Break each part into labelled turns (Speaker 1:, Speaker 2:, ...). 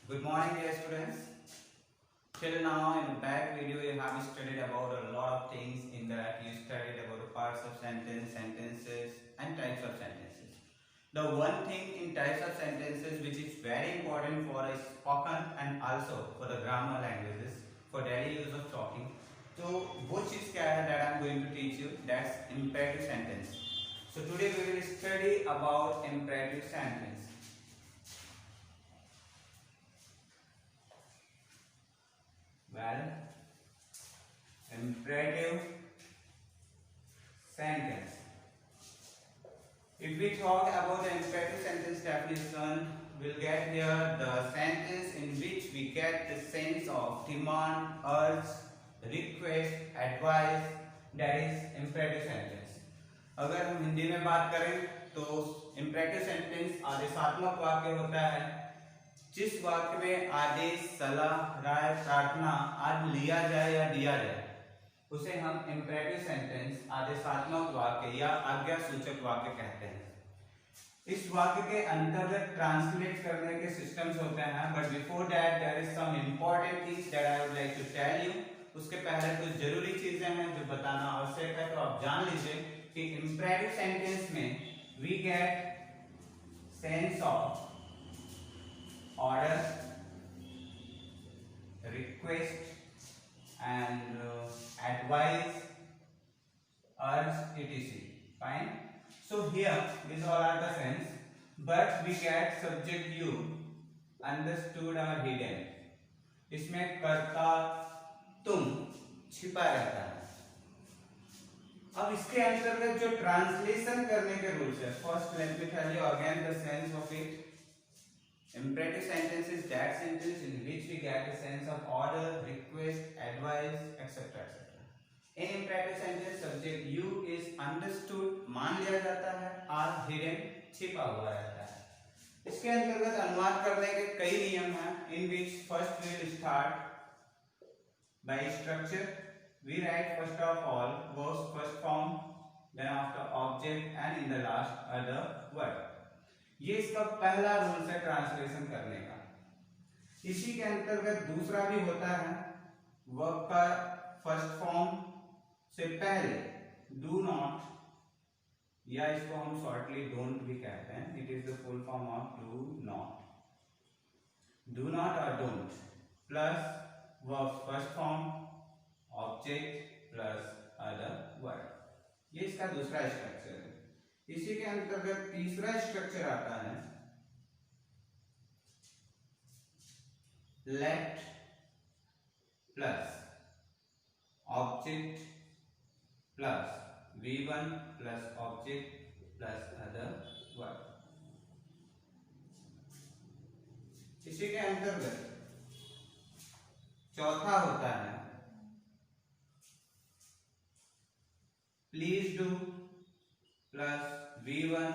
Speaker 1: Good morning, dear students. Till now, in the back video, you have studied about a lot of things. In that, you studied about the parts of sentence, sentences, and types of sentences. The one thing in types of sentences which is very important for a spoken and also for the grammar languages, for daily use of talking. So, वो चीज क्या है that I am going to teach you? That's imperative sentence. So today we will study about imperative sentence. Well, imperative sentence. If we talk about the imperative sentence definition, we'll get here the sentence in which we get the sense of demand, urge, request, advice, that is imperative sentence. अगर हम हिंदी में बात करें तो imperative sentence आदेशात्मक वाक्य होता है जिस वाक्य में आदेश, सलाह, राय, प्रार्थना आदि लिया जाए या दिया जाए उसे हम इंपेरेटिव सेंटेंस, आदेशात्मक वाक्य या आज्ञा सूचक वाक्य कहते हैं। इस वाक्य के अंतर्गत ट्रांसलेट करने के सिस्टम्स होते हैं, but before that there is some important things that I would like to tell you. उसके पहले कुछ जरूरी चीजें हैं जो बताना आवश्यक है, तो आप जान लीजिए कि इंपेरेटिव सेंटेंस में we get sense of order, request and advice, urge, etc. Fine. So here these all are the sense, but we get subject you, understood or hidden. इसमें कर्ता तुम छिपा रहता है। अब इसके अंतर्गत जो ट्रांसलेशन करने के रूल्स है, first let me tell you again the sense of it. Imperative sentence is that sentence in which we get a sense of order, request, advice, etc. etc. In imperative sentence, subject you is understood, मान लिया जाता है, or hidden, छिपा हुआ रहता है। इसके अंतर्गत अनुवाद करने के कई नियम हैं, in which first we will start by structure. We write first of all verbs first form, then after object, and in the last other word. ये इसका पहला रूल है ट्रांसलेशन करने का। इसी के अंतर्गत दूसरा भी होता है, वर्ब का फर्स्ट फॉर्म से पहले डू नॉट, या इसको हम शॉर्टली डोंट भी कहते हैं, it is the full form of do not और don't, plus verb first form, object plus other word. ये इसका दूसरा स्ट्रक्चर है। इसी के अंतर्गत तीसरा स्ट्रक्चर आता है late plus object plus V1 plus object plus other word. इसी के अंतर्गत चौथा होता है please do plus V1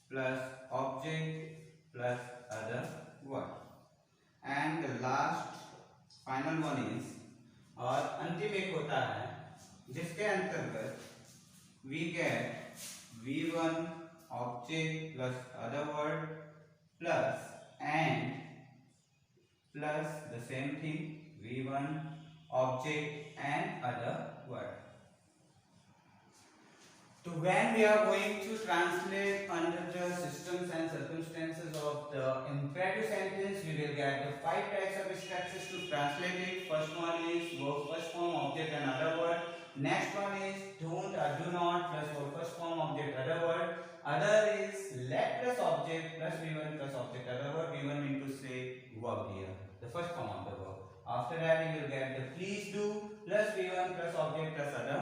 Speaker 1: plus object plus other word, and the last final one is, और अंतिम एक होता है जिसके अंतर्गत we get V1 object plus other word plus and plus the same thing V1 object and other word. So when we are going to translate under the systems and circumstances of the imperative sentence, we will get the 5 types of structures to translate it. First one is verb first form, object and other word. Next one is don't or do not plus verb first form, object other word. Other is let plus object plus V1 plus object other word. V1 mean to say verb here, the first form of the verb. After that you will get the please do plus V1 plus object plus other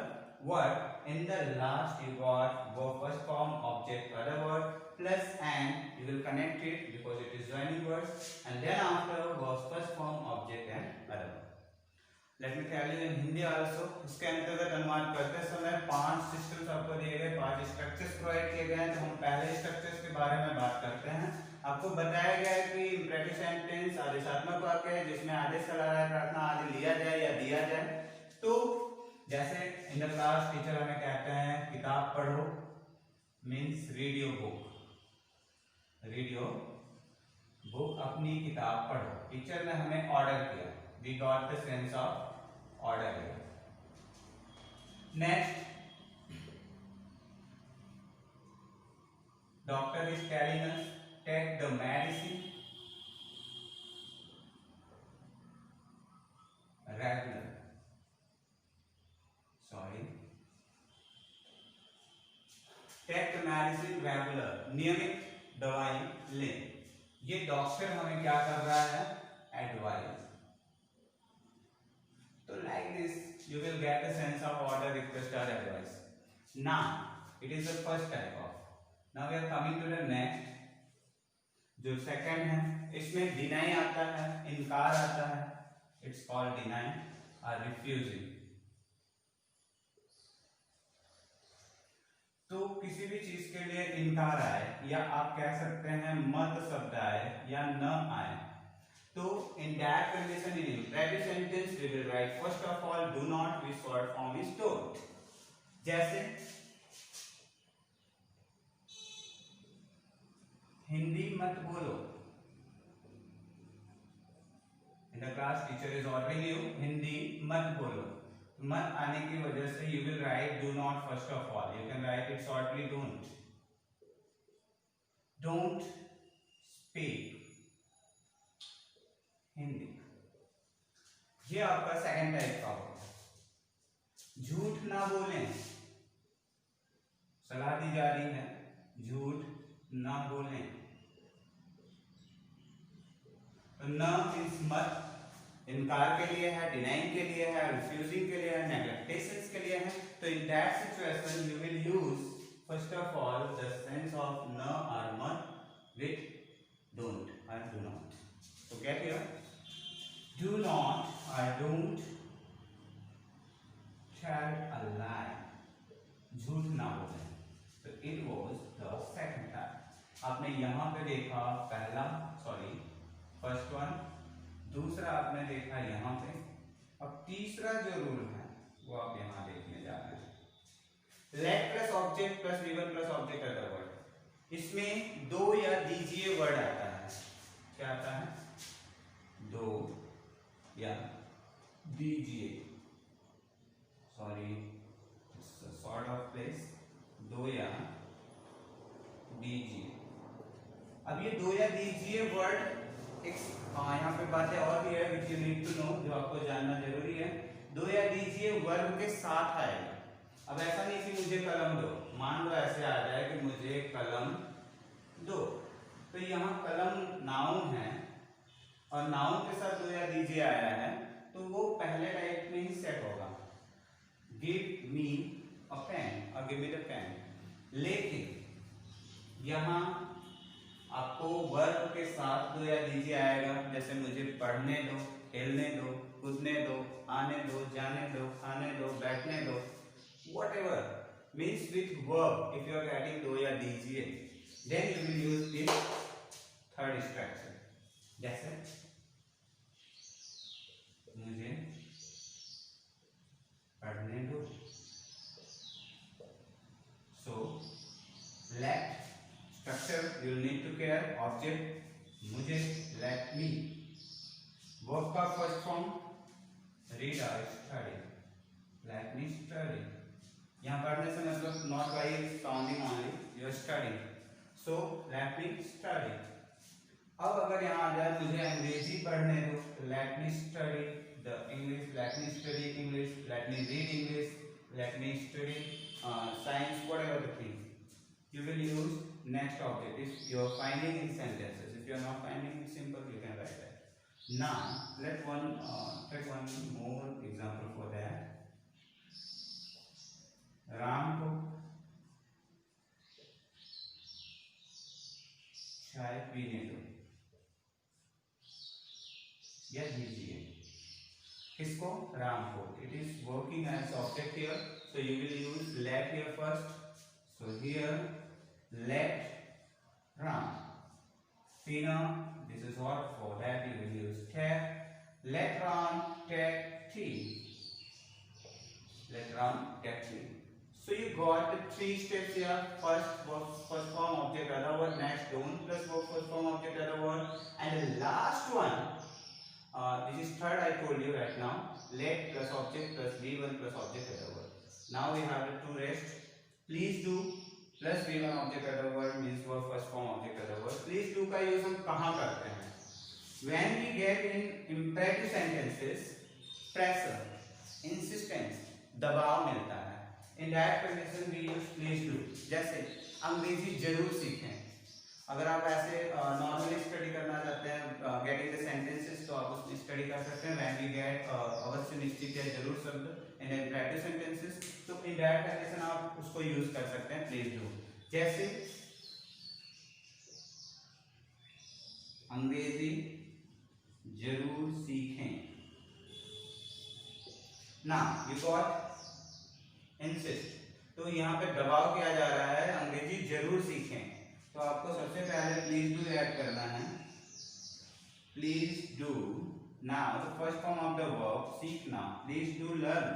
Speaker 1: word. In the last you got verb first form, object other word plus and you will connect it because it is joining words, and then after verb first form, object and other word. Let me tell you in Hindi also. इसके अंतर्गत अनुवाद करते समय 5 systems आपको दिए गए, 5 structures provide किए गए हैं। तो हम पहले स्ट्रक्चर्स के बारे में बात करते हैं। आपको बताया गया है कि इंपेरेटिव सेंटेंस आदेशात्मक वाक्य है जिसमें आदेश, सलाह, राय, प्रार्थना आदि लिया जाए या दिया जाए। तो जैसे इन द क्लास टीचर हमें कहते हैं किताब पढ़ो, means read your book, read your book, अपनी किताब पढ़ो। टीचर ने हमें ऑर्डर किया, we got the sense of order here. Next, doctor is telling us take the medicine regular. Sorry. Take the medicine regular. नियमित दवाई लें. ये डॉक्टर हमें क्या कर रहा है? एडवाइस. तो like this you will get a sense of order, request or advice. Now it is the first type of. Now we are coming to the next, जो सेकंड है. इसमें डिनाई आता है, इनकार आता है. इट्स कॉल्ड डिनाई और refusing. तो किसी भी चीज के लिए इनकार आए, या आप कह सकते हैं मत शब्द आए या न आए, तो in that condition in imperative sentence we will write first of all do not, which short form is don't. जैसे हिंदी मत बोलो. In the class teacher is ordering you Hindi मत बोलो. मत आने की वजह से you will write do not first of all. You can write it shortly don't. Don't speak Hindi. ये आपका सेकंड टाइप का होगा. झूठ ना बोलें. सलाह दी जा रही है झूठ ना बोलें. तो न मीन्स मत, इनकार के लिए है, डिनाइंग के लिए है, रिफ्यूजिंग के लिए है, नेग्लेक्टेशंस के लिए है. तो in that situation you will use first of all the sense of न और मत विथ डोंट और डू नॉट. तो गेट हियर, डू नॉट और डोंट टेल अ लाई. झूठ ना बोलें. तो it was the second type. आपने यहां पे देखा पहला, सॉरी फर्स्ट वन, दूसरा आपने देखा यहां पे. अब तीसरा जो रूल है वो आप यहां देखने जा रहे हैं. Late plus object plus V1 plus object other word. इसमें दो या दीजिए वर्ड आता है. क्या आता है? दो या दीजिए. Sorry, sort of place. दो या दीजिए. अब ये दो या दीजिए वर्ड यहाँ पे बातें और भी है which you need to know, जो आपको जानना जरूरी है. दो या दीजिए वर्ब के साथ आएगा. अब ऐसा नहीं कि मुझे कलम दो. मान लो ऐसे आ जाए कि मुझे कलम दो, तो यहाँ कलम नाउन है और नाउन के साथ दो या दीजिए आया है, तो वो पहले टाइप में ही सेट होगा. गिव मी अ पेन और गिव मी द पेन. लेकिन यहाँ आपको वर्ब के साथ दो या दीजिए आएगा. जैसे मुझे पढ़ने दो, खेलने दो, कूदने दो, आने दो, जाने दो, खाने दो, बैठने दो, whatever means with verb. If you are getting दो या दीजिए, then you will use this third structure. जैसे मुझे पढ़ने दो. So let structure you will need to care. Object मुझे, let me. Verb का first form read or study. Let me study. यहाँ पढ़ने से मतलब not by sounding only, you are studying. So let me study. अब अगर यहाँ आ जाए मुझे अंग्रेजी पढ़ने दो, let me study the English. Let me study English. Let me read English. Let me study science. Whatever the thing, you will use next object if you are finding in sentences. If you are not finding it simple, you can write that. Now let take one more example for that. Ram को चाय पीने दो या दीजिए. किसको? राम को. It is working as object here, so you will use let here first. So here let Ram. Pina, this is what, for that you will use take. Let Ram take tea. Let Ram take tea. So you got the three steps here. First form object other word, next don't plus verb first form object other word, and the last one is third I told you right now. Let plus object plus v1 plus object other word. Now we have the two rest. Please do plus v1 object other word means verb first form object other word. Please do का use हम कहाँ करते हैं? When we get in imperative sentences pressure, insistence, दबाव मिलता है. In that condition we use please do. जैसे अंग्रेजी जरूर सीखें. अगर आप ऐसे नॉर्मली स्टडी करना चाहते हैं गेटिंग द सेंटेंसेस तो आप उसमें स्टडी कर सकते हैं. व्हेन वी गेट अवश्य निश्चित या जरूर शब्द इन इम्परेटिव सेंटेंसेस तो इन दैट कंडीशन आप उसको यूज कर सकते हैं प्लीज डू. जैसे अंग्रेजी जरूर सीखें. ना यू गॉट इंसिस्ट. तो यहाँ पे दबाव किया जा रहा है अंग्रेजी जरूर सीखें. तो आपको सबसे पहले प्लीज डू ऐड करना है. Please do. Now the first form of the verb सीखना. Please do learn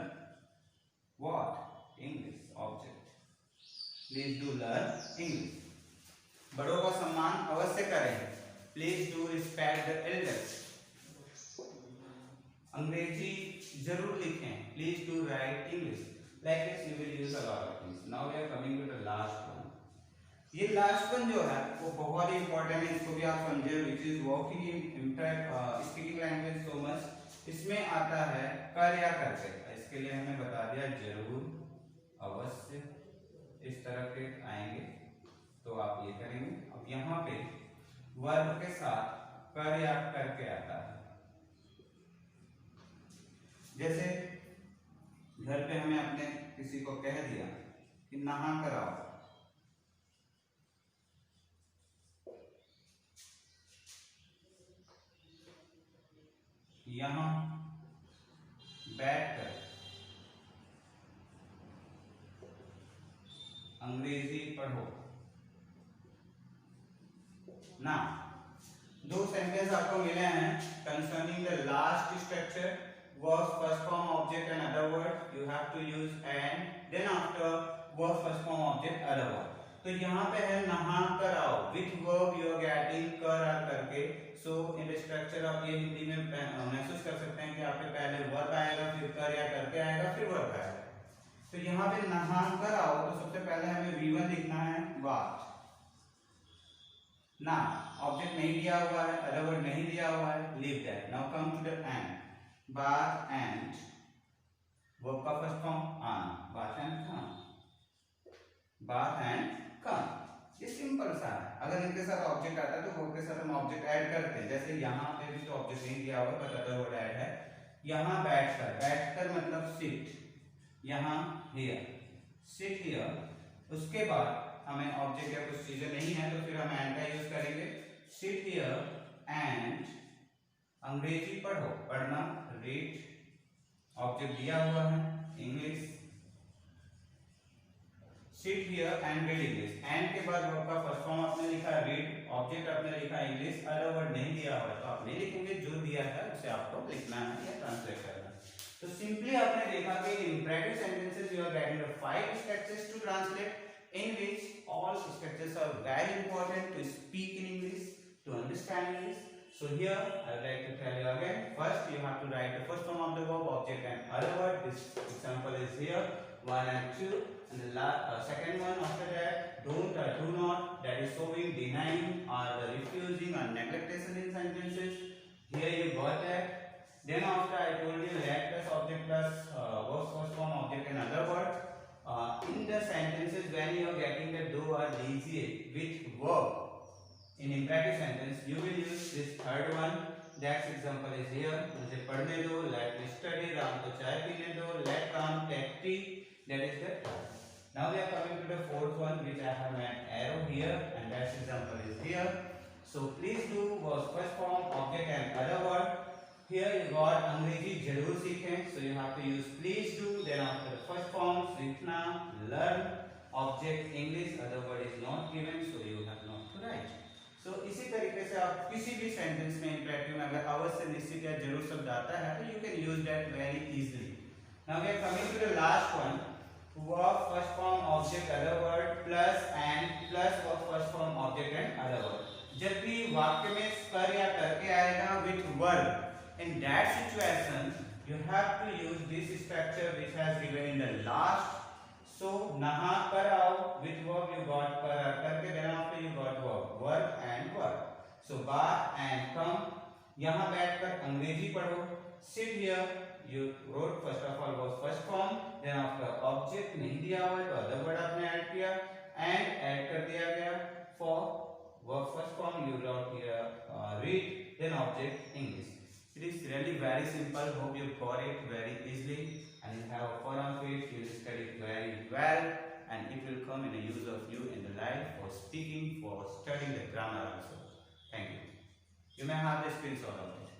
Speaker 1: what? English object. Please do learn English. बड़ों का सम्मान अवश्य करें. Please do respect the elders. अंग्रेजी जरूर लिखें. Please do write English. Like this you will use a lot of things. Now we are coming to the last one. ये last one जो है वो बहुत ही इंपॉर्टेंट है. इसको भी आप समझे. Which is working in impact speaking language so much. इसमें आता है कर या करके. इसके लिए हमें बता दिया जरूर, अवश्य, इस तरह के आएंगे तो आप ये करेंगे. अब यहाँ पे वर्ब के साथ कर या करके आता है. जैसे घर पे हमें अपने किसी को कह दिया कि नहा कर आओ. यहां बैठकर अंग्रेजी पढ़ो. ना दो सेंटेंस आपको मिले हैं concerning the last structure. Verb first form object and other word you have to use and then after verb first form object other word. तो यहाँ पे है नहा कर आओ. Which verb you are getting कर और करके. So in the structure आप ये हिंदी में महसूस कर सकते हैं कि आपके पहले verb आएगा फिर कर या करके आएगा फिर verb आएगा. तो यहाँ पे नहा कर आओ तो सबसे पहले हमें V1 लिखना है बात. ना ऑब्जेक्ट नहीं दिया हुआ है, other word नहीं दिया हुआ है. Leave that. Now come to the end. Bath and verb का फर्स्ट फॉर्म आना. Bath and come. Bath and come. ये सिंपल सा है. अगर इनके साथ ऑब्जेक्ट आता है तो वर्ब के साथ हम ऑब्जेक्ट ऐड करते हैं. जैसे यहाँ पे भी तो ऑब्जेक्ट नहीं दिया हुआ बट अदर वर्ड ऐड है. यहाँ बैठकर. बैठकर मतलब सिट. यहाँ हियर. Sit here. उसके बाद हमें ऑब्जेक्ट या कुछ चीजें नहीं है तो फिर हम एंड का यूज करेंगे. सिट हियर एंड अंग्रेजी पढ़ो. पढ़ना रीड. ऑब्जेक्ट दिया हुआ है English. Sit here and read English. And के बाद वर्ब का फर्स्ट फॉर्म आपने लिखा रीड. ऑब्जेक्ट आपने लिखा इंग्लिश. अदर वर्ड नहीं दिया हुआ तो आप नहीं लिखेंगे. जो दिया है उसे आपको लिखना है या ट्रांसलेट करना है. तो सिंपली आपने देखा कि in imperative sentences you are getting the 5 structures to translate, in which all structures are very important to speak in English, to understand English. So here I would like to tell you again. First you have to write the first form of the verb, object and other word. This example is here 1 and 2. And the second one after that, don't or do not, that is showing, denying or the refusing or neglectation in sentences. Here you got that. Then after I told you let plus object plus verb first form object and other word. In the sentences when you are getting the do or लीजिए with verb in imperative sentence, you will use this third one. That example is here. मुझे पढ़ने दो. Let me study. Ram को चाय पीने दो. Let Ram take tea. That is the third. Now we are coming to the fourth one, which I have an arrow here, and that example is here. So please do was first form object and other word. Here you got अंग्रेजी जरूर सीखें. So you have to use please do. Then after the first form सीखना, learn, object English, other word is not given, so you have not to write. So इसी तरीके से आप किसी भी सेंटेंस में इंपरेटिव में अगर अवश्य निश्चित या जरूर शब्द आता है तो you can use that very easily. Now we are coming to the last one. Verb first form object other word plus and plus verb first form object and other word. जब भी वाक्य में कर या करके आएगा with verb in that situation you have to use this structure which has given in the last. So naha kar aao, which verb you got kar karke, then after you got verb work and work. So bath and come, यहाँ बैठकर अंग्रेजी पढ़ो, sit here, you wrote first of all was first form, then after object नहीं दिया हुआ है तो other word आपने ऐड किया and ऐड कर दिया गया for verb first form you wrote here read, then object English. It is really very simple. Hope you got it very easily and you have a fun of it. You will study it very well and it will come in the use of you in the life for speaking, for studying the grammar also. Thank you. You may have the screenshot of it.